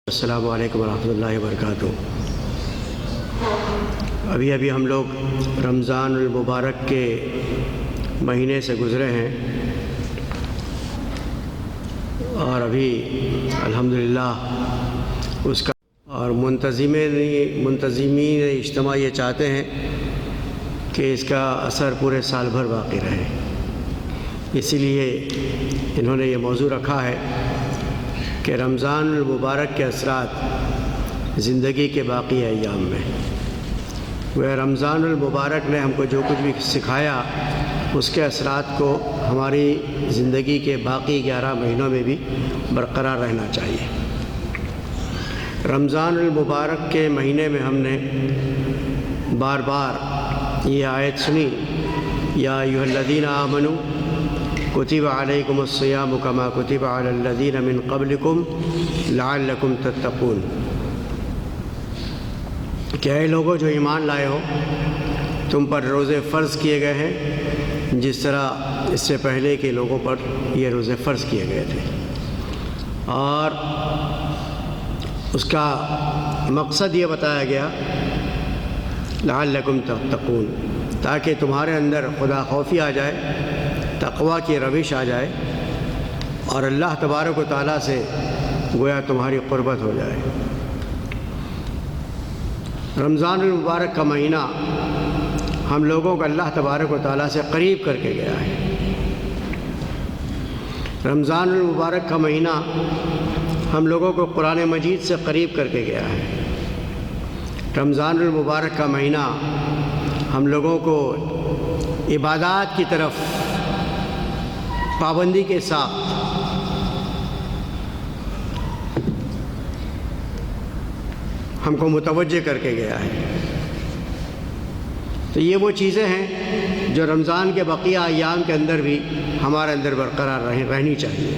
السلام علیکم ورحمۃ اللہ وبرکاتہ۔ ابھی ہم لوگ رمضان المبارک کے مہینے سے گزرے ہیں اور ابھی الحمدللہ اس کا اور منتظمین اجتماع یہ چاہتے ہیں کہ اس کا اثر پورے سال بھر باقی رہے، اسی لیے انہوں نے یہ موضوع رکھا ہے کہ رمضان المبارک کے اثرات زندگی کے باقی ایام میں۔ وہ رمضان المبارک نے ہم کو جو کچھ بھی سکھایا اس کے اثرات کو ہماری زندگی کے باقی 11 مہینوں میں بھی برقرار رہنا چاہیے۔ رمضان المبارک کے مہینے میں ہم نے بار بار یہ آیت سنی، یا ایھا الذین آمنوا کتب علیکم الصیام کما کتب علی الذین من قبلکم لعلکم تتقون، کہ اے لوگوں جو ایمان لائے ہو، تم پر روزے فرض کیے گئے ہیں جس طرح اس سے پہلے کے لوگوں پر یہ روزے فرض کیے گئے تھے، اور اس کا مقصد یہ بتایا گیا لعلکم تتقون، تاکہ تمہارے اندر خدا خوفی آ جائے، تقوی کی روش آ جائے، اور اللہ تبارک و تعالیٰ سے گویا تمہاری قربت ہو جائے۔ رمضان المبارک کا مہینہ ہم لوگوں کو اللہ تبارک و تعالیٰ سے قریب کر کے گیا ہے۔ رمضان المبارک کا مہینہ ہم لوگوں کو قرآن مجید سے قریب کر کے گیا ہے۔ رمضان المبارک کا مہینہ ہم لوگوں کو عبادات کی طرف پابندی کے ساتھ ہم کو متوجہ کر کے گیا ہے۔ تو یہ وہ چیزیں ہیں جو رمضان کے بقیہ ایام کے اندر بھی ہمارے اندر برقرار رہنی چاہیے۔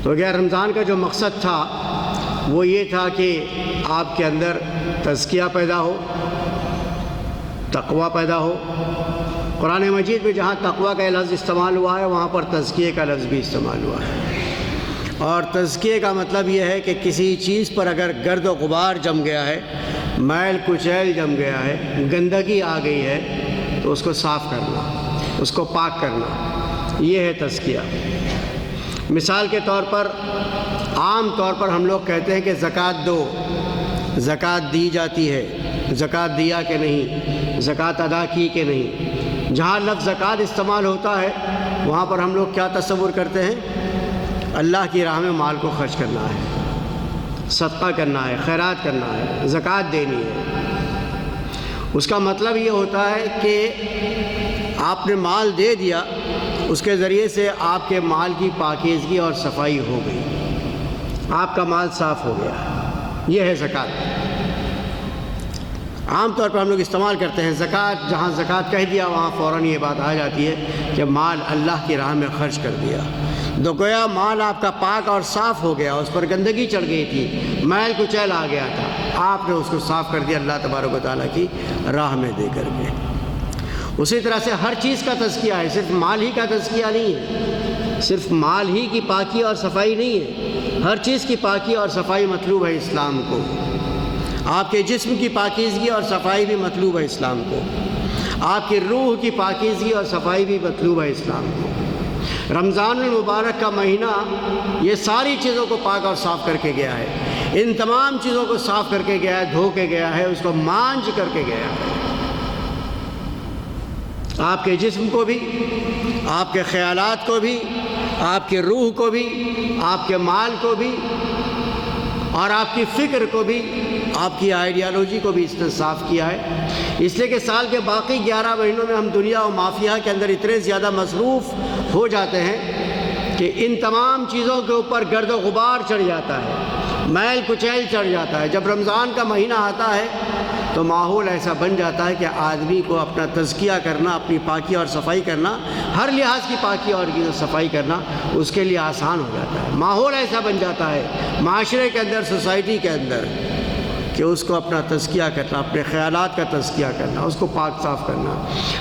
تو اگر رمضان کا جو مقصد تھا وہ یہ تھا کہ آپ کے اندر تزکیہ پیدا ہو، تقوی پیدا ہو۔ قرآن مجید میں جہاں تقوی کا لفظ استعمال ہوا ہے وہاں پر تزکیے کا لفظ بھی استعمال ہوا ہے، اور تزکیے کا مطلب یہ ہے کہ کسی چیز پر اگر گرد و غبار جم گیا ہے، میل کچیل جم گیا ہے، گندگی آ گئی ہے، تو اس کو صاف کرنا، اس کو پاک کرنا، یہ ہے تزکیہ۔ مثال کے طور پر عام طور پر ہم لوگ کہتے ہیں کہ زکوٰۃ دو، زکوٰۃ دی جاتی ہے، زکوٰۃ دیا کہ نہیں، زکوٰۃ ادا کی کہ نہیں۔ جہاں لفظ زکوٰۃ استعمال ہوتا ہے وہاں پر ہم لوگ کیا تصور کرتے ہیں؟ اللہ کی راہ میں مال کو خرچ کرنا ہے، صدقہ کرنا ہے، خیرات کرنا ہے، زکوٰۃ دینی ہے۔ اس کا مطلب یہ ہوتا ہے کہ آپ نے مال دے دیا، اس کے ذریعے سے آپ کے مال کی پاکیزگی اور صفائی ہو گئی، آپ کا مال صاف ہو گیا، یہ ہے زکوٰۃ۔ عام طور پر ہم لوگ استعمال کرتے ہیں زکوٰۃ، جہاں زکوٰۃ کہہ دیا وہاں فوراً یہ بات آ جاتی ہے کہ مال اللہ کی راہ میں خرچ کر دیا۔ تو گویا مال آپ کا پاک اور صاف ہو گیا، اس پر گندگی چڑھ گئی تھی، میل کچیل آ گیا تھا، آپ نے اس کو صاف کر دیا اللہ تبارک و تعالیٰ کی راہ میں دے کر کے۔ اسی طرح سے ہر چیز کا تزکیہ ہے، صرف مال ہی کا تزکیہ نہیں ہے، صرف مال ہی کی پاکی اور صفائی نہیں ہے، ہر چیز کی پاکی اور صفائی مطلوب ہے اسلام کو۔ آپ کے جسم کی پاکیزگی اور صفائی بھی مطلوب ہے اسلام کو، آپ کی روح کی پاکیزگی اور صفائی بھی مطلوب ہے اسلام کو۔ رمضان المبارک کا مہینہ یہ ساری چیزوں کو پاک اور صاف کر کے گیا ہے، ان تمام چیزوں کو صاف کر کے گیا ہے، دھو کے گیا ہے، اس کو مانج کر کے گیا ہے۔ آپ کے جسم کو بھی، آپ کے خیالات کو بھی، آپ کے روح کو بھی، آپ کے مال کو بھی، اور آپ کی فکر کو بھی، آپ کی آئیڈیالوجی کو بھی اس نے صاف کیا ہے۔ اس لیے کہ سال کے باقی 11 مہینوں میں ہم دنیا و مافیہ کے اندر اتنے زیادہ مصروف ہو جاتے ہیں کہ ان تمام چیزوں کے اوپر گرد و غبار چڑھ جاتا ہے، میل کچیل چڑھ جاتا ہے۔ جب رمضان کا مہینہ آتا ہے تو ماحول ایسا بن جاتا ہے کہ آدمی کو اپنا تزکیہ کرنا، اپنی پاکی اور صفائی کرنا، ہر لحاظ کی پاکی اور صفائی کرنا اس کے لیے آسان ہو جاتا ہے۔ ماحول ایسا بن جاتا ہے معاشرے کے اندر، سوسائٹی کے اندر، کہ اس کو اپنا تزکیہ کرنا، اپنے خیالات کا تزکیہ کرنا، اس کو پاک صاف کرنا،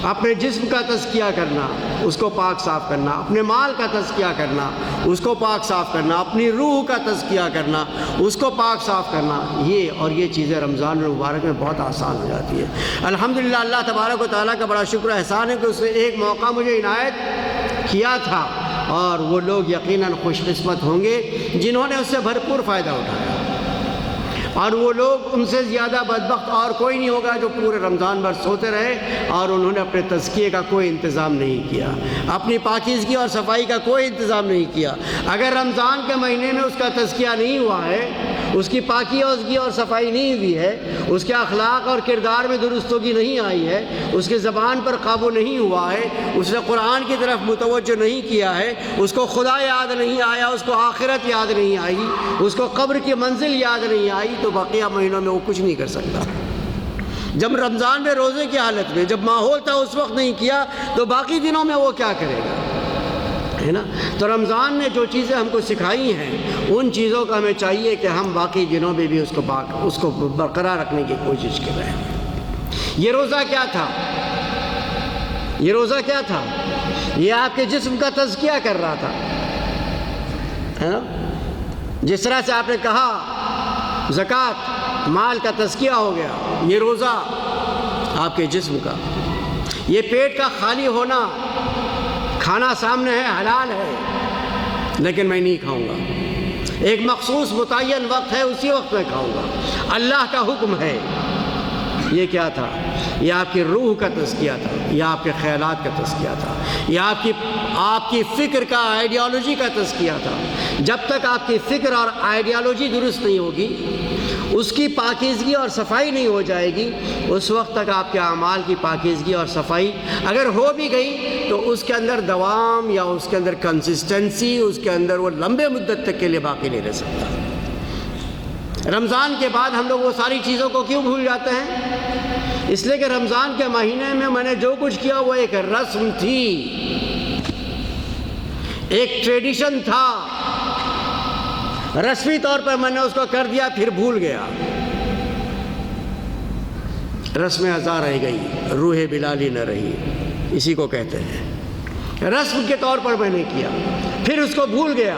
اپنے جسم کا تزکیہ کرنا، اس کو پاک صاف کرنا، اپنے مال کا تزکیہ کرنا، اس کو پاک صاف کرنا، اپنی روح کا تزکیہ کرنا، اس کو پاک صاف کرنا، یہ چیزیں رمضان المبارک میں بہت آسان ہو جاتی ہے۔ الحمدللہ اللہ تبارک و تعالیٰ کا بڑا شکر احسان ہے کہ اس نے ایک موقع مجھے عنایت کیا تھا، اور وہ لوگ یقیناً خوش قسمت ہوں گے جنہوں نے اس سے بھرپور فائدہ اٹھایا، اور وہ لوگ ان سے زیادہ بدبخت اور کوئی نہیں ہوگا جو پورے رمضان بھر سوتے رہے اور انہوں نے اپنے تزکیے کا کوئی انتظام نہیں کیا، اپنی پاکیزگی اور صفائی کا کوئی انتظام نہیں کیا۔ اگر رمضان کے مہینے میں اس کا تزکیہ نہیں ہوا ہے، اس کی پاکیزگی اور صفائی نہیں ہوئی ہے، اس کے اخلاق اور کردار میں درستگی نہیں آئی ہے، اس کی زبان پر قابو نہیں ہوا ہے، اس نے قرآن کی طرف متوجہ نہیں کیا ہے، اس کو خدا یاد نہیں آیا، اس کو آخرت یاد نہیں آئی، اس کو قبر کی منزل یاد نہیں آئی، تو بقیہ مہینوں میں وہ کچھ نہیں کر سکتا۔ جب رمضان میں روزے کی حالت میں جب ماحول تھا اس وقت نہیں کیا تو باقی دنوں میں وہ کیا کرے گا، ہے نا؟ تو رمضان نے جو چیزیں ہم کو سکھائی ہیں ان چیزوں کا ہمیں چاہیے کہ ہم باقی دنوں میں بھی اس کو برقرار رکھنے کی کوشش کر رہے ہیں۔ یہ روزہ کیا تھا؟ یہ روزہ کیا تھا؟ یہ آپ کے جسم کا تزکیہ کر رہا تھا، ہے نا؟ جس طرح سے آپ نے کہا زکوٰۃ مال کا تزکیہ ہو گیا، یہ روزہ آپ کے جسم کا، یہ پیٹ کا خالی ہونا، کھانا سامنے ہے حلال ہے لیکن میں نہیں کھاؤں گا، ایک مخصوص متعین وقت ہے اسی وقت میں کھاؤں گا، اللہ کا حکم ہے۔ یہ کیا تھا؟ یہ آپ کی روح کا تزکیہ تھا، یہ آپ کے خیالات کا تزکیہ تھا، یہ آپ کی فکر کا آئیڈیالوجی کا تزکیہ تھا۔ جب تک آپ کی فکر اور آئیڈیالوجی درست نہیں ہوگی، اس کی پاکیزگی اور صفائی نہیں ہو جائے گی، اس وقت تک آپ کے اعمال کی پاکیزگی اور صفائی اگر ہو بھی گئی تو اس کے اندر دوام یا اس کے اندر کنسسٹنسی، اس کے اندر وہ لمبے مدت تک کے لیے باقی نہیں رہ سکتا۔ رمضان کے بعد ہم لوگ وہ ساری چیزوں کو کیوں بھول جاتے ہیں؟ اس لیے کہ رمضان کے مہینے میں نے جو کچھ کیا وہ ایک رسم تھی، ایک ٹریڈیشن تھا، رسمی طور پر میں نے اس کو کر دیا پھر بھول گیا، رسم ازاں رہ گئی، روح بلالی نہ رہی، اسی کو کہتے ہیں رسم کے طور پر میں نے کیا پھر اس کو بھول گیا۔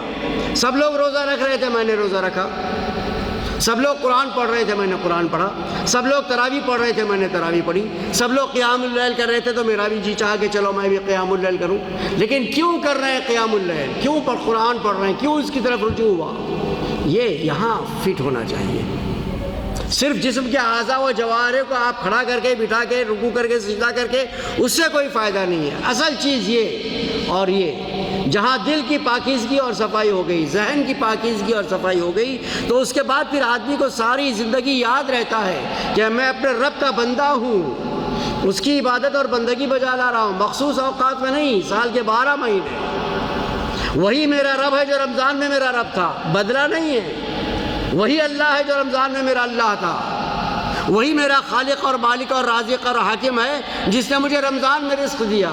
سب لوگ روزہ رکھ رہے تھے میں نے روزہ رکھا، سب لوگ قرآن پڑھ رہے تھے میں نے قرآن پڑھا، سب لوگ تراویح پڑھ رہے تھے میں نے تراویح پڑھی، سب لوگ قیام اللیل کر رہے تھے تو میرا بھی جی چاہا کہ چلو میں بھی قیام اللیل کروں۔ لیکن کیوں کر رہے ہیں قیام اللیل؟ کیوں قرآن پڑھ رہے ہیں؟ کیوں اس کی طرف رجوع ہوا؟ یہ یہاں فٹ ہونا چاہیے۔ صرف جسم کے اعضاء و جوارح کو آپ کھڑا کر کے بٹھا کے رکوع کر کے سجدہ کر کے اس سے کوئی فائدہ نہیں ہے۔ اصل چیز یہ اور یہ جہاں دل کی پاکیزگی اور صفائی ہو گئی، ذہن کی پاکیزگی اور صفائی ہو گئی تو اس کے بعد پھر آدمی کو ساری زندگی یاد رہتا ہے کہ میں اپنے رب کا بندہ ہوں، اس کی عبادت اور بندگی بجا لا رہا ہوں، مخصوص اوقات میں نہیں، سال کے 12 مہینے وہی میرا رب ہے جو رمضان میں میرا رب تھا، بدلہ نہیں ہے، وہی اللہ ہے جو رمضان میں میرا اللہ تھا، وہی میرا خالق اور مالک اور رازق اور حاکم ہے جس نے مجھے رمضان میں رزق دیا،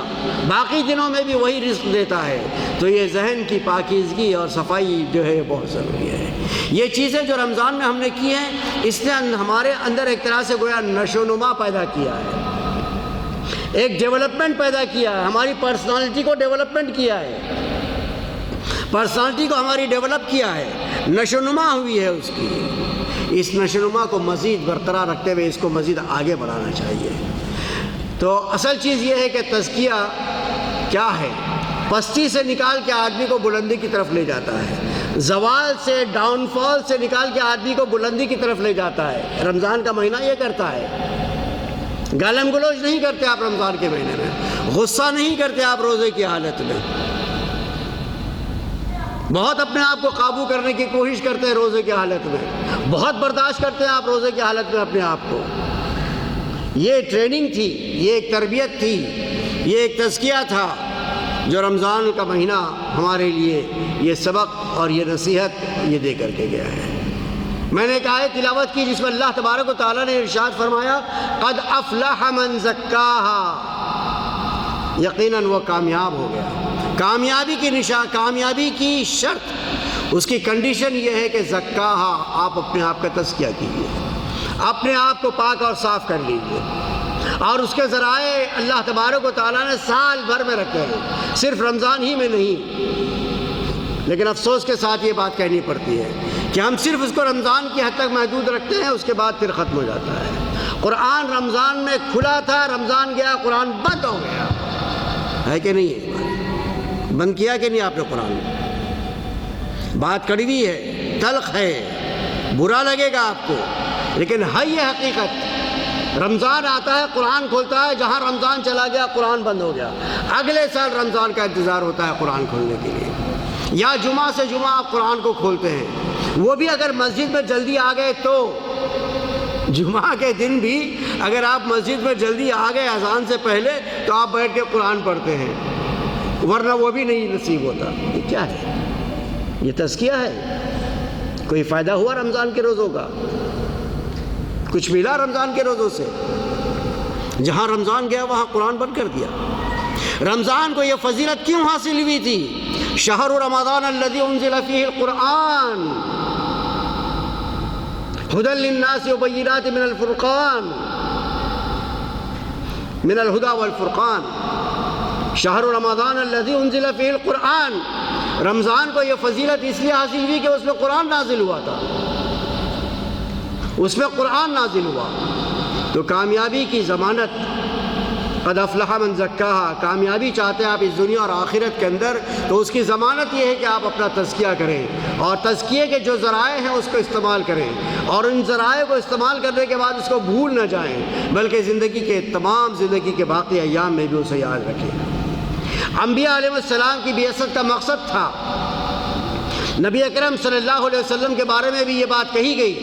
باقی دنوں میں بھی وہی رزق دیتا ہے۔ تو یہ ذہن کی پاکیزگی اور صفائی جو ہے بہت ضروری ہے۔ یہ چیزیں جو رمضان میں ہم نے کی ہیں اس نے ہمارے اندر ایک طرح سے گویا نشو و نما پیدا کیا ہے، ایک ڈیولپمنٹ پیدا کیا ہے، ہماری پرسنالٹی کو ڈیولپمنٹ کیا ہے، پرسنالٹی کو ہماری ڈیولپ کیا ہے، نشو و نما ہوئی ہے اس کی۔ اس نشو و نما کو مزید برقرار رکھتے ہوئے اس کو مزید آگے بڑھانا چاہیے۔ تو اصل چیز یہ ہے کہ تزکیہ کیا ہے؟ پستی سے نکال کے آدمی کو بلندی کی طرف لے جاتا ہے، زوال سے ڈاؤن فال سے نکال کے آدمی کو بلندی کی طرف لے جاتا ہے۔ رمضان کا مہینہ یہ کرتا ہے۔ گالم گلوچ نہیں کرتے آپ رمضان کے مہینے میں، غصہ نہیں کرتے آپ روزے کی حالت میں، بہت اپنے آپ کو قابو کرنے کی کوشش کرتے ہیں روزے کی حالت میں، بہت برداشت کرتے ہیں آپ روزے کی حالت میں اپنے آپ کو۔ یہ ٹریننگ تھی، یہ ایک تربیت تھی، یہ ایک تزکیہ تھا جو رمضان کا مہینہ ہمارے لیے یہ سبق اور یہ نصیحت یہ دے کر کے گیا ہے۔ میں نے ایک آیت تلاوت کی جس میں اللہ تبارک و تعالیٰ نے ارشاد فرمایا قد افلح من زکاہا، یقیناً وہ کامیاب ہو گیا۔ کامیابی کی شرط، اس کی کنڈیشن یہ ہے کہ زکاہا، آپ اپنے آپ کا تزکیہ کیجیے، اپنے آپ کو پاک اور صاف کر لیجئے، اور اس کے ذرائع اللہ تبارک و تعالیٰ نے سال بھر میں رکھے ہیں، صرف رمضان ہی میں نہیں۔ لیکن افسوس کے ساتھ یہ بات کہنی پڑتی ہے کہ ہم صرف اس کو رمضان کی حد تک محدود رکھتے ہیں، اس کے بعد پھر ختم ہو جاتا ہے۔ قرآن رمضان میں کھلا تھا، رمضان گیا قرآن بند ہو گیا، ہے کہ نہیں ہے؟ بند کیا کہ نہیں آپ نے قرآن؟ بات کڑوی ہے، تلخ ہے، برا لگے گا آپ کو، لیکن ہے یہ حقیقت۔ رمضان آتا ہے قرآن کھولتا ہے، جہاں رمضان چلا گیا قرآن بند ہو گیا، اگلے سال رمضان کا انتظار ہوتا ہے قرآن کھولنے کے لیے، یا جمعہ سے جمعہ آپ قرآن کو کھولتے ہیں، وہ بھی اگر مسجد میں جلدی آ گئے تو، جمعہ کے دن بھی اگر آپ مسجد میں جلدی آ گئے اذان سے پہلے تو آپ بیٹھ کے قرآن پڑھتے ہیں، ورنہ وہ بھی نہیں نصیب ہوتا۔ یہ کیا ہے؟ یہ تزکیہ ہے؟ کوئی فائدہ ہوا رمضان کے روزوں کا؟ کچھ ملا رمضان کے روزوں سے؟ جہاں رمضان گیا وہاں قرآن بند کر دیا۔ رمضان کو یہ فضیلت کیوں حاصل ہوئی تھی؟ شہر رمضان الذی انزل فیہ القرآن ہدی للناس وبینات من الفرقان من الہدی والفرقان، شہر رمضان الذی انزل فیہ القرآن۔ رمضان کو یہ فضیلت اس لیے حاصل ہوئی کہ اس میں قرآن نازل ہوا تھا، اس میں قرآن نازل ہوا۔ تو کامیابی کی ضمانت، قد افلح من زکاہا، کامیابی چاہتے ہیں آپ اس دنیا اور آخرت کے اندر، تو اس کی ضمانت یہ ہے کہ آپ اپنا تزکیہ کریں، اور تزکیے کے جو ذرائع ہیں اس کو استعمال کریں، اور ان ذرائع کو استعمال کرنے کے بعد اس کو بھول نہ جائیں، بلکہ زندگی کے تمام زندگی کے باقی ایام میں بھی اسے یاد رکھیں۔ انبیاء علیہ السلام کی بعثت کا مقصد تھا، نبی اکرم صلی اللہ علیہ وسلم کے بارے میں بھی یہ بات کہی گئی۔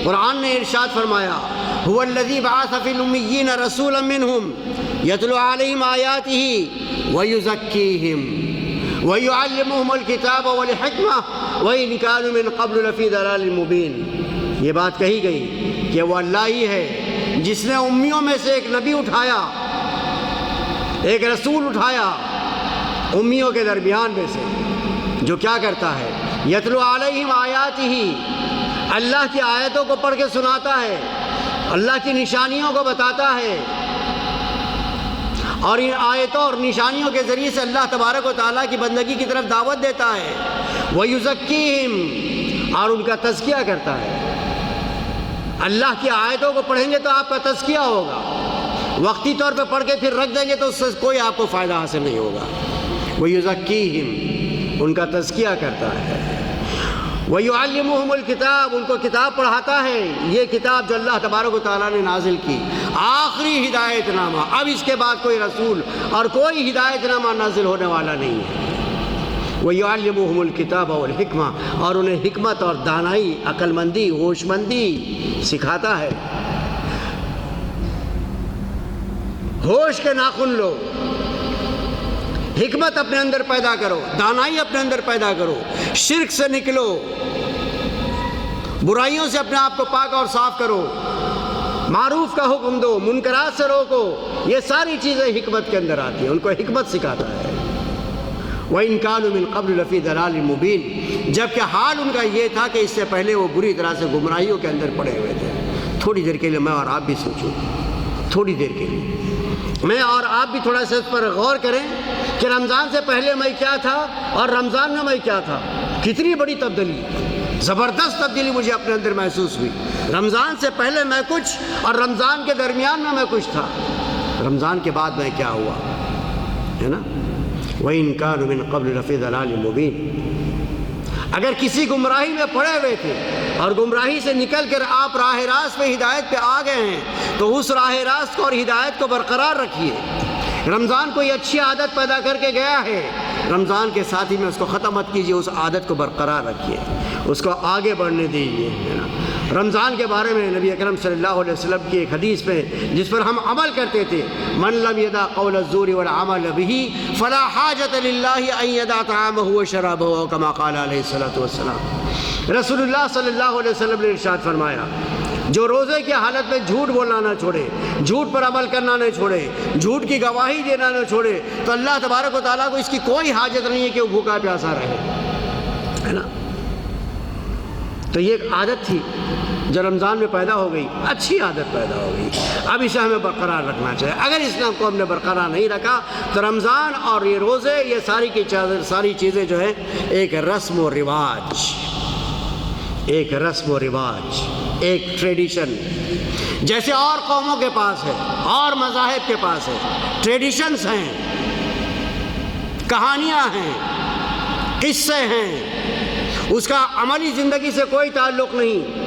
قرآن نے ارشاد فرمایا، هو الذی بعث فی الامیین رسولا منہم یتلو علیہم آیاتہ ویزکیہم ویعلمہم الکتاب والحکمہ وإن کانوا من قبل لفی ضلال مبین۔ یہ بات کہی گئی کہ وہ اللہ ہی ہے جس نے امیوں میں سے ایک نبی اٹھایا، ایک رسول اٹھایا امیوں کے درمیان میں سے، جو کیا کرتا ہے؟ یتلو علیہم آیاتہ، اللہ کی آیتوں کو پڑھ کے سناتا ہے، اللہ کی نشانیوں کو بتاتا ہے، اور ان آیتوں اور نشانیوں کے ذریعے سے اللہ تبارک و تعالیٰ کی بندگی کی طرف دعوت دیتا ہے، وَيُزَكِّيهِمْ، اور ان کا تزکیہ کرتا ہے۔ اللہ کی آیتوں کو پڑھیں گے تو آپ کا تزکیہ ہوگا، وقتی طور پہ پڑھ کے پھر رکھ دیں گے تو اس سے کوئی آپ کو فائدہ حاصل نہیں ہوگا۔ وَيُزَكِّيهِمْ، ان کا تزکیہ کرتا ہے۔ وَيُعَلِّمُهُمُ الْكِتَابَ، ان کو کتاب پڑھاتا ہے، یہ کتاب جو اللہ تبارک و تعالیٰ نے نازل کی، آخری ہدایت نامہ، اب اس کے بعد کوئی رسول اور کوئی ہدایت نامہ نازل ہونے والا نہیں ہے۔ وَيُعَلِّمُهُمُ الْكِتَابَ وَالْحِکْمَةَ، اور انہیں حکمت اور دانائی، عقل مندی، ہوش مندی سکھاتا ہے۔ ہوش کے ناخن لو، حکمت اپنے اندر پیدا کرو، دانائی اپنے اندر پیدا کرو، شرک سے نکلو، برائیوں سے اپنے آپ کو پاک اور صاف کرو، معروف کا حکم دو، منکرات سے روکو، یہ ساری چیزیں حکمت کے اندر آتی ہیں، ان کو حکمت سکھاتا ہے۔ وَإِن كَانُوا مِن قَبْلُ لَفِي ضَلَالٍ مُبِينٍ، جبکہ حال ان کا یہ تھا کہ اس سے پہلے وہ بری طرح سے گمراہیوں کے اندر پڑے ہوئے تھے۔ تھوڑی دیر کے لیے میں اور آپ بھی سوچوں، تھوڑی دیر کے لیے میں اور آپ بھی تھوڑا سا اس پر غور کریں کہ رمضان سے پہلے میں کیا تھا اور رمضان میں میں کیا تھا۔ کتنی بڑی تبدیلی، زبردست تبدیلی مجھے اپنے اندر محسوس ہوئی۔ رمضان سے پہلے میں کچھ اور رمضان کے درمیان میں کچھ تھا، رمضان کے بعد میں کیا ہوا، ہے نا۔ وَإِن كَانُوا مِن قَبْلُ لَفِي ضَلَالٍ مُبِينٍ، اگر کسی گمراہی میں پڑے ہوئے تھے اور گمراہی سے نکل کر آپ راہ راست پہ ہدایت پہ آ گئے ہیں تو اس راہ راست کو اور ہدایت کو برقرار رکھیے۔ رمضان کوئی اچھی عادت پیدا کر کے گیا ہے، رمضان کے ساتھ ہی میں اس کو ختم مت کیجیے، اس عادت کو برقرار رکھیے، اس کو آگے بڑھنے دیجیے۔ رمضان کے بارے میں نبی اکرم صلی اللہ علیہ وسلم کی ایک حدیث میں جس پر ہم عمل کرتے تھے، من لم يدع قول الزور والعمل به فلا حاجة لله ان يدع طعامه وشرابه كما قال علیہ الصلوۃ والسلام۔ رسول اللہ صلی اللہ علیہ وسلم نے ارشاد فرمایا، جو روزے کی حالت میں جھوٹ بولنا نہ چھوڑے، جھوٹ پر عمل کرنا نہ چھوڑے، جھوٹ کی گواہی دینا نہ چھوڑے، تو اللہ تبارک و تعالیٰ کو اس کی کوئی حاجت نہیں ہے کہ وہ بھوکا پیاسا رہے، ہے نا۔ تو یہ ایک عادت تھی جو رمضان میں پیدا ہو گئی، اچھی عادت پیدا ہو گئی، اب اسے ہمیں برقرار رکھنا چاہیے۔ اگر اسلام کو ہم نے برقرار نہیں رکھا تو رمضان اور یہ روزے، یہ ساری چیزیں جو ہیں ایک رسم و رواج، ایک رسم و رواج، ایک ٹریڈیشن، جیسے اور قوموں کے پاس ہے، اور مذاہب کے پاس ہے، ٹریڈیشنز ہیں، کہانیاں ہیں، قصے ہیں، اس کا عملی زندگی سے کوئی تعلق نہیں۔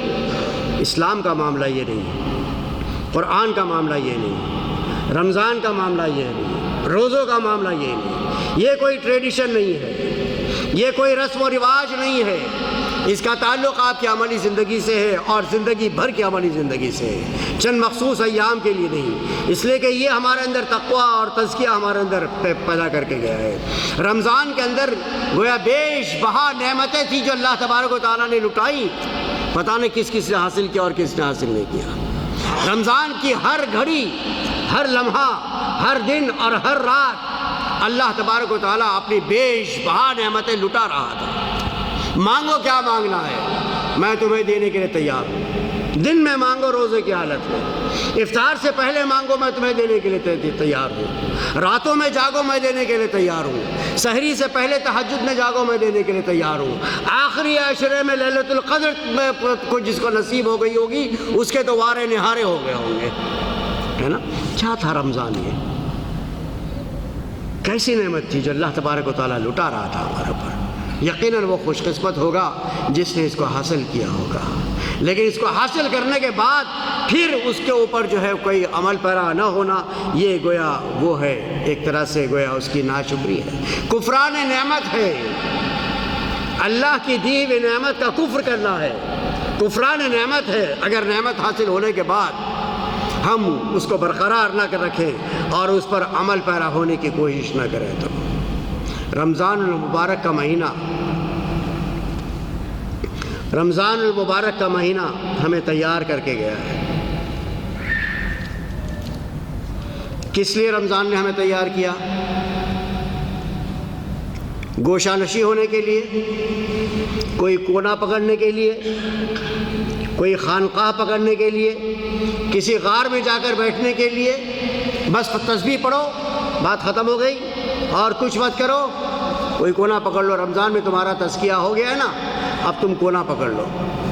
اسلام کا معاملہ یہ نہیں، قرآن کا معاملہ یہ نہیں، رمضان کا معاملہ یہ نہیں، روزوں کا معاملہ یہ نہیں، یہ کوئی ٹریڈیشن نہیں ہے، یہ کوئی رسم و رواج نہیں ہے، اس کا تعلق آپ کی عملی زندگی سے ہے اور زندگی بھر کی عملی زندگی سے ہے، چند مخصوص ایام کے لیے نہیں، اس لیے کہ یہ ہمارے اندر تقویٰ اور تزکیہ ہمارے اندر پیدا کر کے گیا ہے۔ رمضان کے اندر گویا بیش بہا نعمتیں تھیں جو اللہ تبارک و تعالیٰ نے لٹائی، پتہ نہیں کس کس نے حاصل کیا اور کس نے حاصل نہیں کیا۔ رمضان کی ہر گھڑی، ہر لمحہ، ہر دن اور ہر رات اللہ تبارک و تعالیٰ اپنی بیش بہا نعمتیں لٹا رہا تھا۔ مانگو کیا مانگنا ہے، میں تمہیں دینے کے لیے تیار ہوں۔ دن میں مانگو روزے کی حالت میں، افطار سے پہلے مانگو میں تمہیں دینے کے لیے تیار ہوں، راتوں میں جاگو میں دینے کے لیے تیار ہوں، سحری سے پہلے تہجد میں جاگو میں دینے کے لیے تیار ہوں، آخری عشرے میں لیلۃ القدر میں جس کو نصیب ہو گئی ہوگی اس کے تو وارے نہارے ہو گئے ہوں گے، ہے نا۔ کیا تھا رمضان؟ یہ کیسی نعمت تھی جو اللہ تبارک و تعالیٰ لٹا رہا تھا ہمارے اوپر۔ یقیناً وہ خوش قسمت ہوگا جس نے اس کو حاصل کیا ہوگا، لیکن اس کو حاصل کرنے کے بعد پھر اس کے اوپر جو ہے کوئی عمل پیرا نہ ہونا، یہ گویا وہ ہے ایک طرح سے گویا اس کی ناشکری ہے، کفران نعمت ہے، اللہ کی دی ہوئی نعمت کا کفر کرنا ہے، کفران نعمت ہے۔ اگر نعمت حاصل ہونے کے بعد ہم اس کو برقرار نہ کر رکھیں اور اس پر عمل پیرا ہونے کی کوشش نہ کریں تو رمضان المبارک کا مہینہ، رمضان المبارک کا مہینہ ہمیں تیار کر کے گیا ہے۔ کس لیے رمضان نے ہمیں تیار کیا؟ گوشہ نشی ہونے کے لیے، کوئی کونا پکڑنے کے لیے، کوئی خانقاہ پکڑنے کے لیے، کسی غار میں جا کر بیٹھنے کے لیے، بس تسبیح پڑھو بات ختم ہو گئی اور کچھ مت کرو، کوئی کونا پکڑ لو۔ رمضان میں تمہارا تزکیہ ہو گیا ہے نا، اب تم کونا پکڑ لو،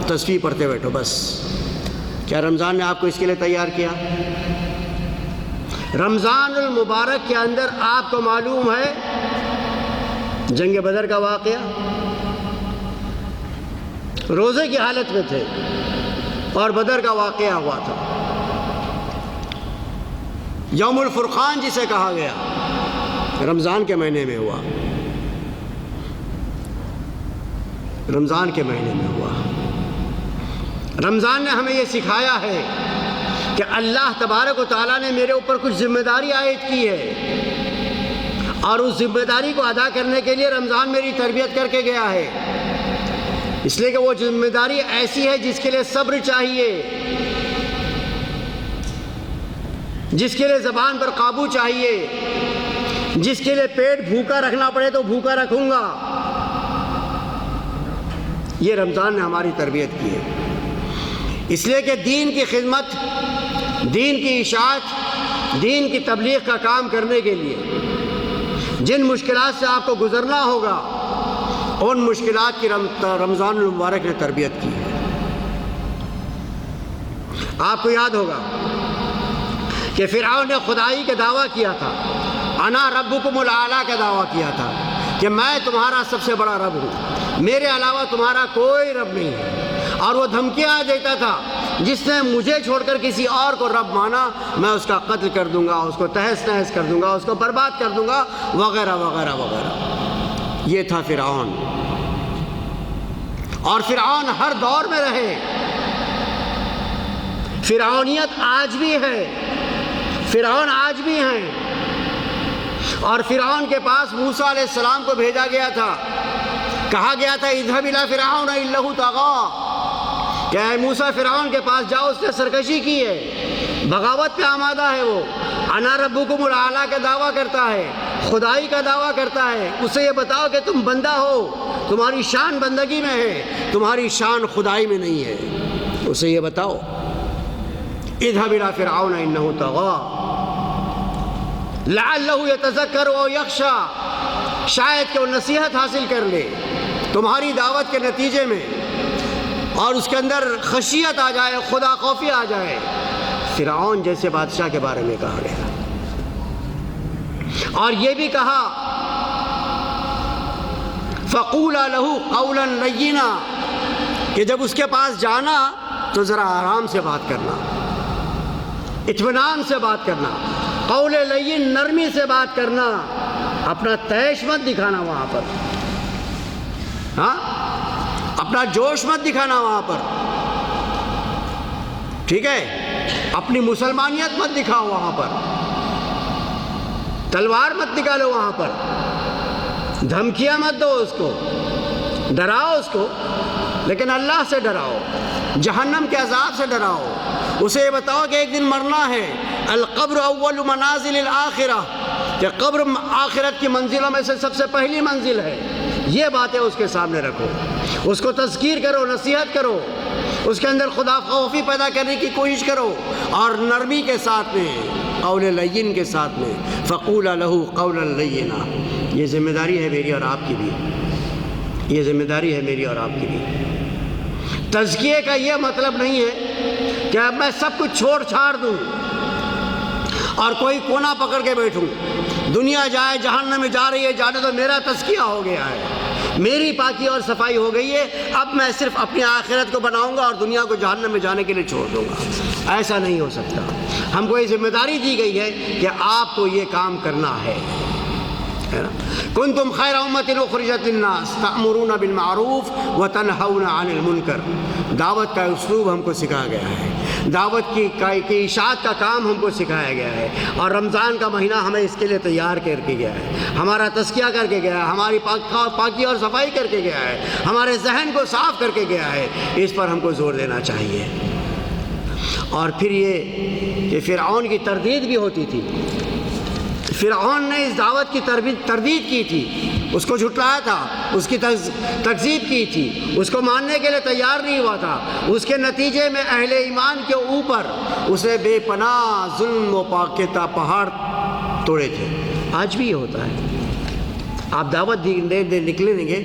تسبیح پڑھتے بیٹھو بس۔ کیا رمضان نے آپ کو اس کے لیے تیار کیا؟ رمضان المبارک کے اندر آپ کو معلوم ہے جنگ بدر کا واقعہ، روزے کی حالت میں تھے اور بدر کا واقعہ ہوا تھا، یوم الفرقان جسے کہا گیا رمضان کے مہینے میں ہوا، رمضان کے مہینے میں ہوا۔ رمضان نے ہمیں یہ سکھایا ہے کہ اللہ تبارک و تعالیٰ نے میرے اوپر کچھ ذمہ داری عائد کی ہے اور اس ذمہ داری کو ادا کرنے کے لیے رمضان میری تربیت کر کے گیا ہے، اس لیے کہ وہ ذمہ داری ایسی ہے جس کے لیے صبر چاہیے، جس کے لیے زبان پر قابو چاہیے، جس کے لیے پیٹ بھوکا رکھنا پڑے تو بھوکا رکھوں گا۔ یہ رمضان نے ہماری تربیت کی ہے، اس لیے کہ دین کی خدمت، دین کی اشاعت، دین کی تبلیغ کا کام کرنے کے لیے جن مشکلات سے آپ کو گزرنا ہوگا ان مشکلات کی رمضان المبارک نے تربیت کی ہے۔ آپ کو یاد ہوگا کہ فرعون نے خدائی کا دعویٰ کیا تھا، انا ربکم الاعلی کا دعویٰ کیا تھا کہ میں تمہارا سب سے بڑا رب ہوں، میرے علاوہ تمہارا کوئی رب نہیں ہے، اور وہ دھمکیاں دیتا تھا جس نے مجھے چھوڑ کر کسی اور کو رب مانا میں اس کا قتل کر دوں گا، اس کو تہس نہس کر دوں گا، اس کو برباد کر دوں گا، وغیرہ وغیرہ وغیرہ۔ یہ تھا فرعون، اور فرعون ہر دور میں رہے، فرعونیت آج بھی ہے، فرعون آج بھی ہیں، اور فرعون کے پاس موسیٰ علیہ السلام کو بھیجا گیا تھا، کہا گیا تھا اذهب الى فرعون انه طغى، کہ اے موسیٰ فرعون کے پاس جاؤ، اس نے سرکشی کی ہے، بغاوت پہ آمادہ ہے، وہ انا ربکم الاعلی کا دعویٰ کرتا ہے، خدائی کا دعویٰ کرتا ہے۔ اسے یہ بتاؤ کہ تم بندہ ہو، تمہاری شان بندگی میں ہے، تمہاری شان خدائی میں نہیں ہے۔ اسے یہ بتاؤ اذهب الى فرعون انه طغى لعله يتذكر او يخشى، شاید کہ وہ نصیحت حاصل کر لے تمہاری دعوت کے نتیجے میں اور اس کے اندر خشیت آ جائے، خدا خوفی آ جائے۔ فرعون جیسے بادشاہ کے بارے میں کہا گیا، اور یہ بھی کہا فَقُولَا لَهُ قَوْلًا لَيِّنًا، کہ جب اس کے پاس جانا تو ذرا آرام سے بات کرنا، اطمینان سے بات کرنا، قول لین، نرمی سے بات کرنا، اپنا تیش مت دکھانا وہاں پر، ہاں اپنا جوش مت دکھانا وہاں پر، ٹھیک ہے، اپنی مسلمانیت مت دکھاؤ وہاں پر، تلوار مت نکالو وہاں پر، دھمکیاں مت دو اس کو، ڈراؤ اس کو، لیکن اللہ سے ڈراؤ، جہنم کے عذاب سے ڈراؤ، اسے یہ بتاؤ کہ ایک دن مرنا ہے، القبر اول منازل الآخرہ، کہ قبر آخرت کی منزلوں میں سے سب سے پہلی منزل ہے، یہ باتیں اس کے سامنے رکھو، اس کو تذکیر کرو، نصیحت کرو، اس کے اندر خدا خوفی پیدا کرنے کی کوشش کرو، اور نرمی کے ساتھ میں، قول لین کے ساتھ میں، فَقُولَا لَهُ قَوْلًا لَيِّنًا۔ یہ ذمہ داری ہے میری اور آپ کی بھی، یہ ذمہ داری ہے میری اور آپ کی بھی۔ تزکیے کا یہ مطلب نہیں ہے کہ اب میں سب کچھ چھوڑ چھاڑ دوں اور کوئی کونا پکڑ کے بیٹھوں، دنیا جائے جہنم میں جا رہی ہے، جانے تو میرا تزکیہ ہو گیا ہے، میری پاکی اور صفائی ہو گئی ہے، اب میں صرف اپنی آخرت کو بناؤں گا اور دنیا کو جہنم میں جانے کے لیے چھوڑ دوں گا۔ ایسا نہیں ہو سکتا۔ ہم کو یہ ذمہ داری دی گئی ہے کہ آپ کو یہ کام کرنا ہے۔ کنتم خیر امۃ اخرجت للناس تأمرون بالمعروف وتنہون عن المنکر، دعوت کا اسلوب ہم کو سکھایا گیا ہے، دعوت کی اشاعت کا کام ہم کو سکھایا گیا ہے، اور رمضان کا مہینہ ہمیں اس کے لیے تیار کر کے گیا ہے، ہمارا تزکیہ کر کے گیا ہے، ہماری پاکی اور صفائی کر کے گیا ہے، ہمارے ذہن کو صاف کر کے گیا ہے، اس پر ہم کو زور دینا چاہیے۔ اور پھر یہ کہ فرعون کی تردید بھی ہوتی تھی، فرعون نے اس دعوت کی تردید کی تھی، اس کو جھٹلایا تھا، اس کی تکذیب کی تھی، اس کو ماننے کے لیے تیار نہیں ہوا تھا، اس کے نتیجے میں اہل ایمان کے اوپر اسے بے پناہ ظلم و پاکیزہ پہاڑ توڑے تھے۔ آج بھی یہ ہوتا ہے، آپ دعوت دے نکلیں گے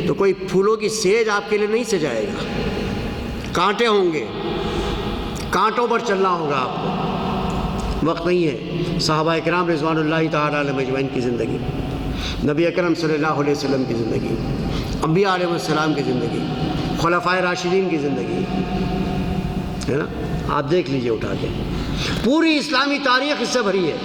تو کوئی پھولوں کی سیج آپ کے لیے نہیں سجائے گا، کانٹے ہوں گے، کانٹوں پر چلنا ہوگا آپ کو۔ وقت نہیں ہے صحابہ اکرام رضوان اللہ تعالیٰ علیہ مجمعین کی زندگی، نبی اکرم صلی اللہ علیہ وسلم کی زندگی، انبیاء علیہ السلام کی زندگی، خلفائے راشدین کی زندگی ہے نا، آپ دیکھ لیجئے اٹھا کے، پوری اسلامی تاریخ اس سے بھری ہے،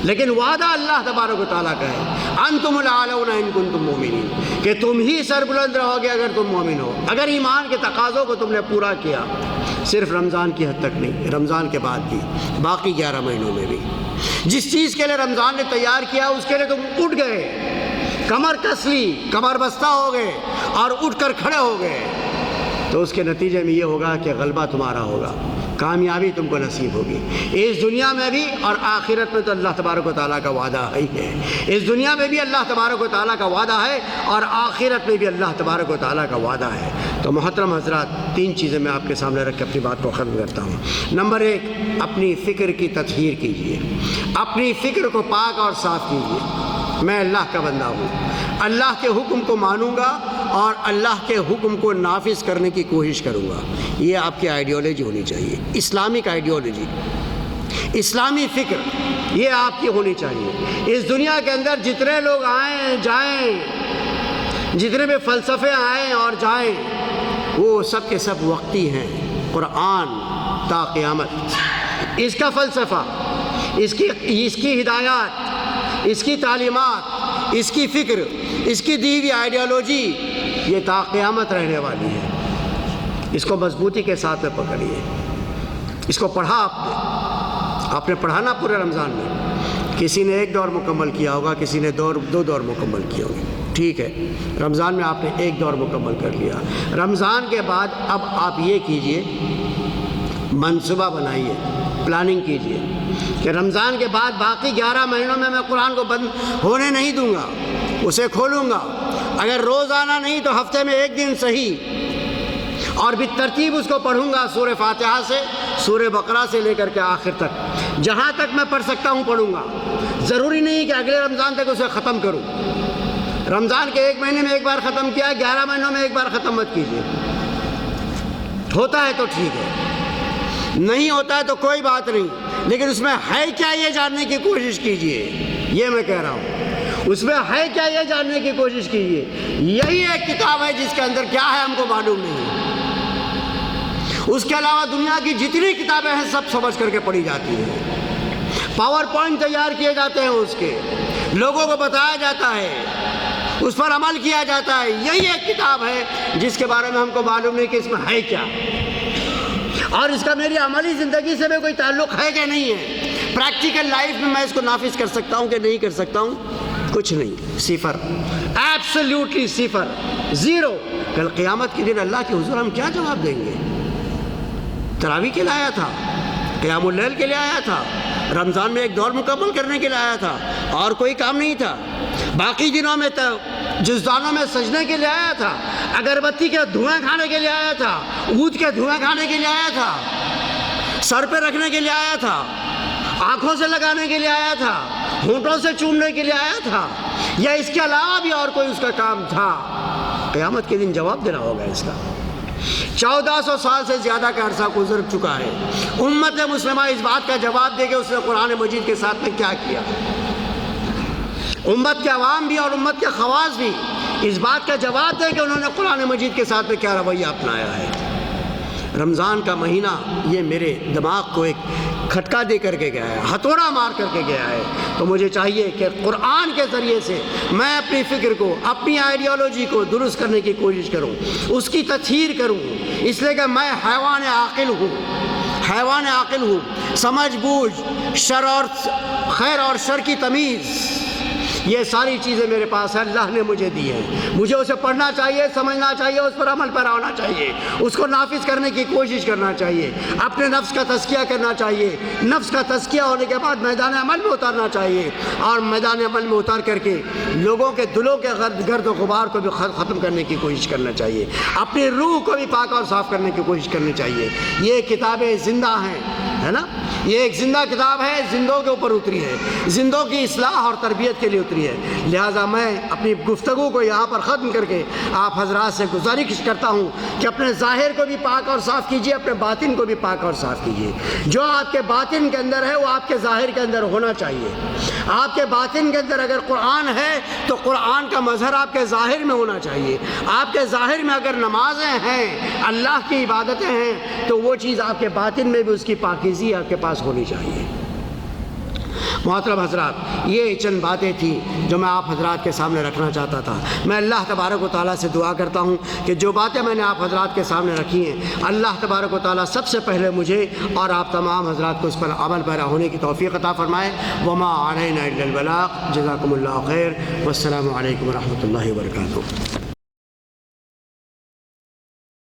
لیکن وعدہ اللہ تبارک و تعالیٰ کا ہے، انتم الاعلون ان کنتم مومنین، کہ تم ہی سربلند رہو گے اگر تم مومن ہو، اگر ایمان کے تقاضوں کو تم نے پورا کیا، صرف رمضان کی حد تک نہیں، رمضان کے بعد بھی، باقی 11 مہینوں میں بھی، جس چیز کے لیے رمضان نے تیار کیا اس کے لیے تم اٹھ گئے، کمر کس لی، کمر بستہ ہو گئے اور اٹھ کر کھڑے ہو گئے، تو اس کے نتیجے میں یہ ہوگا کہ غلبہ تمہارا ہوگا، کامیابی تم کو نصیب ہوگی، اس دنیا میں بھی اور آخرت میں تو اللہ تبارک و تعالیٰ کا وعدہ ہی ہے، اس دنیا میں بھی اللہ تبارک و تعالیٰ کا وعدہ ہے اور آخرت میں بھی اللہ تبارک و تعالیٰ کا وعدہ ہے۔ تو محترم حضرات، 3 چیزیں میں آپ کے سامنے رکھ کے اپنی بات کو ختم کرتا ہوں۔ نمبر 1، اپنی فکر کی تطہیر کیجیے، اپنی فکر کو پاک اور صاف کیجیے۔ میں اللہ کا بندہ ہوں، اللہ کے حکم کو مانوں گا اور اللہ کے حکم کو نافذ کرنے کی کوشش کروں گا، یہ آپ کی آئیڈیالوجی ہونی چاہیے، اسلامک آئیڈیالوجی، اسلامی فکر یہ آپ کی ہونی چاہیے۔ اس دنیا کے اندر جتنے لوگ آئیں جائیں، جتنے بھی فلسفے آئیں اور جائیں، وہ سب کے سب وقتی ہیں۔ قرآن تا قیامت، اس کا فلسفہ، اس کی ہدایات، اس کی تعلیمات، اس کی فکر، اس کی دی ہوئی آئیڈیالوجی، یہ تا قیامت رہنے والی ہے۔ اس کو مضبوطی کے ساتھ میں پکڑیے، اس کو پڑھا آپ نے پڑھانا پورے رمضان میں، کسی نے 1 دور مکمل کیا ہوگا، کسی نے 2 دور مکمل کیے ہوں گے، ٹھیک ہے، رمضان میں آپ نے 1 دور مکمل کر لیا۔ رمضان کے بعد اب آپ یہ کیجئے، منصوبہ بنائیے، پلاننگ کیجئے کہ رمضان کے بعد باقی 11 مہینوں میں قرآن کو بند ہونے نہیں دوں گا، اسے کھولوں گا، اگر روزانہ نہیں تو ہفتے میں 1 دن صحیح، اور بالترتیب اس کو پڑھوں گا، سورہ فاتحہ سے سورہ بقرہ سے لے کر کے آخر تک، جہاں تک میں پڑھ سکتا ہوں پڑھوں گا۔ ضروری نہیں کہ اگلے رمضان تک اسے ختم کروں۔ رمضان کے 1 مہینے میں ایک بار ختم کیا، 11 مہینوں میں ایک بار ختم مت کیجیے۔ ہوتا ہے تو ٹھیک ہے، نہیں ہوتا ہے تو کوئی بات نہیں، لیکن اس میں ہے کیا یہ جاننے کی کوشش کیجیے۔ یہ میں کہہ رہا ہوں، اس میں ہے کیا یہ جاننے کی کوشش کیجیے۔ یہی ایک کتاب ہے جس کے اندر کیا ہے ہم کو معلوم نہیں ہے۔ اس کے علاوہ دنیا کی جتنی کتابیں ہیں سب سمجھ کر کے پڑھی جاتی ہیں، پاور پوائنٹ تیار کیے جاتے ہیں، اس کے لوگوں کو بتایا جاتا ہے، اس پر عمل کیا جاتا ہے۔ یہی ایک کتاب ہے جس کے بارے میں ہم کو معلوم نہیں کہ اس میں ہے کیا، اور اس کا میری عملی زندگی سے بھی کوئی تعلق ہے کہ نہیں ہے۔ پریکٹیکل لائف میں اس کو نافذ کر سکتا ہوں کہ نہیں کر سکتا ہوں؟ کچھ نہیں، صفر، ایبسلیوٹلی صفر، زیرو۔ کل قیامت کے دن اللہ کے حضور ہم کیا جواب دیں گے؟ تراویح کے لیے آیا تھا، قیام اللیل کے لیے آیا تھا، رمضان میں ایک دور مکمل کرنے کے لیے آیا تھا، اور کوئی کام نہیں تھا۔ باقی دنوں میں جزدانوں میں سجنے کے لیے آیا تھا، اگربتی کے دھوئیں کھانے کے لیے آیا تھا، عود کے دھوئیں کھانے کے لیے آیا تھا، سر پہ رکھنے کے لیے آیا تھا، آنکھوں سے لگانے کے لیے آیا تھا، ہونٹوں سے چومنے کے لیے آیا تھا، یا اس کے علاوہ بھی اور کوئی اس کا کام تھا؟ قیامت کے دن جواب دینا ہوگا اس کا۔ 1400 سال سے زیادہ کا عرصہ گزر چکا ہے، امت مسلمہ اس بات کا جواب دے کہ اس نے قرآن مجید کے ساتھ میں کیا کیا۔ امت کے عوام بھی اور امت کے خواص بھی اس بات کا جواب دے کہ انہوں نے قرآن مجید کے ساتھ میں کیا رویہ اپنایا ہے۔ رمضان کا مہینہ یہ میرے دماغ کو ایک کھٹکا دے کر کے گیا ہے، ہتھوڑا مار کر کے گیا ہے، تو مجھے چاہیے کہ قرآن کے ذریعے سے میں اپنی فکر کو، اپنی آئیڈیالوجی کو درست کرنے کی کوشش کروں، اس کی تطہیر کروں، اس لیے کہ میں حیوان عاقل ہوں، حیوان عاقل ہوں، سمجھ بوجھ، شر اور خیر اور شر کی تمیز، یہ ساری چیزیں میرے پاس ہے، اللہ نے مجھے دی ہیں۔ مجھے اسے پڑھنا چاہیے، سمجھنا چاہیے، اس پر عمل پیرا ہونا چاہیے، اس کو نافذ کرنے کی کوشش کرنا چاہیے، اپنے نفس کا تزکیہ کرنا چاہیے، نفس کا تزکیہ ہونے کے بعد میدان عمل میں اتارنا چاہیے، اور میدان عمل میں اتار کر کے لوگوں کے دلوں کے گرد و غبار کو بھی ختم کرنے کی کوشش کرنا چاہیے، اپنی روح کو بھی پاک اور صاف کرنے کی کوشش کرنی چاہیے۔ یہ کتابیں زندہ ہیں، ہے نا، یہ ایک زندہ کتاب ہے، زندوں کے اوپر اتری ہے، زندوں کی اصلاح اور تربیت کے لیے اتری ہے۔ لہٰذا میں اپنی گفتگو کو یہاں پر ختم کر کے آپ حضرات سے گزارش کرتا ہوں کہ اپنے ظاہر کو بھی پاک اور صاف کیجیے، اپنے باطن کو بھی پاک اور صاف کیجیے۔ جو آپ کے باطن کے اندر ہے وہ آپ کے ظاہر کے اندر ہونا چاہیے۔ آپ کے باطن کے اندر اگر قرآن ہے تو قرآن کا مظہر آپ کے ظاہر میں ہونا چاہیے۔ آپ کے ظاہر میں اگر نمازیں ہیں، اللہ کی عبادتیں ہیں، تو وہ چیز آپ کے باطن میں بھی اس کی پاکیزی آپ کے پاس ہونی چاہیے۔ محترم حضرات، یہ چند باتیں تھیں جو میں آپ حضرات کے سامنے رکھنا چاہتا تھا۔ میں اللہ تبارک و تعالیٰ سے دعا کرتا ہوں کہ جو باتیں میں نے آپ حضرات کے سامنے رکھی ہیں، اللہ تبارک و تعالیٰ سب سے پہلے مجھے اور آپ تمام حضرات کو اس پر عمل پیرا ہونے کی توفیق عطا فرمائے۔ وما علینا الا البلاغ۔ جزاکم اللہ خیر، والسلام علیکم ورحمۃ اللہ وبرکاتہ۔